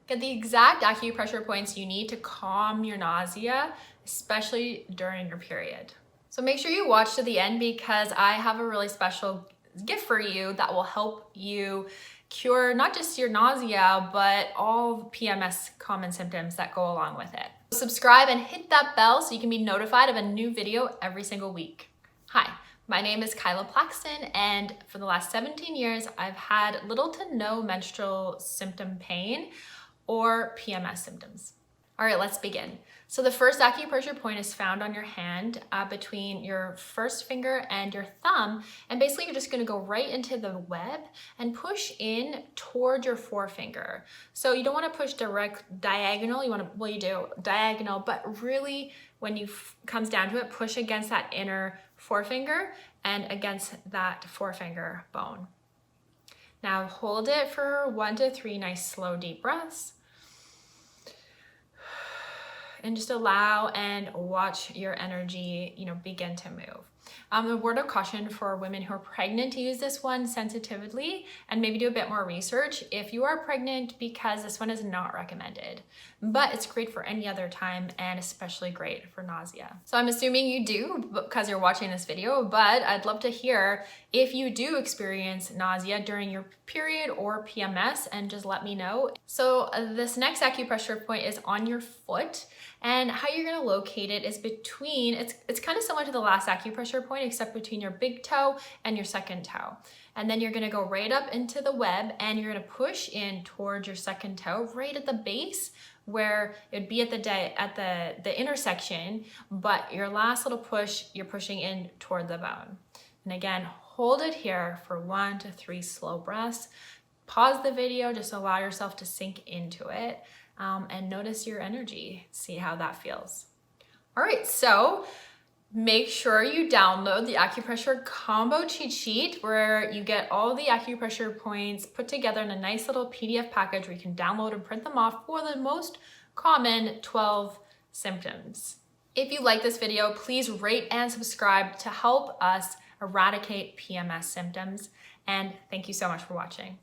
Get the exact acupressure points you need to calm your nausea, especially during your period. So make sure you watch to the end because I have a really special gift for you that will help you cure not just your nausea, but all PMS common symptoms that go along with it. Subscribe and hit that bell so you can be notified of a new video every single week. Hi, my name is Kyla Plaxton, and for the last 17 years, I've had little to no menstrual symptom pain or PMS symptoms. All right, let's begin. So the first acupressure point is found on your hand between your first finger and your thumb. And basically you're just gonna go right into the web and push in toward your forefinger. So you don't wanna push diagonal, you do diagonal, but really when you comes down to it, push against that inner forefinger and against that forefinger bone. Now hold it for 1 to 3 nice slow deep breaths. And just allow and watch your energy, begin to move. A word of caution for women who are pregnant to use this one sensitively and maybe do a bit more research if you are pregnant, because this one is not recommended, but it's great for any other time and especially great for nausea. So I'm assuming you do because you're watching this video, but I'd love to hear if you do experience nausea during your period or PMS, and just let me know. So this next acupressure point is on your foot, and how you're gonna locate it is between, it's kind of similar to the last acupressure point, except between your big toe and your second toe. And then you're gonna go right up into the web and you're gonna push in towards your second toe, right at the base where it'd be at the intersection, but your last little push, you're pushing in toward the bone. And again, hold it here for 1 to 3 slow breaths. Pause the video, just allow yourself to sink into it, and notice your energy, see how that feels. All right, so make sure you download the acupressure combo cheat sheet where you get all the acupressure points put together in a nice little PDF package where you can download and print them off for the most common 12 symptoms. If you like this video, please rate and subscribe to help us eradicate PMS symptoms. And thank you so much for watching.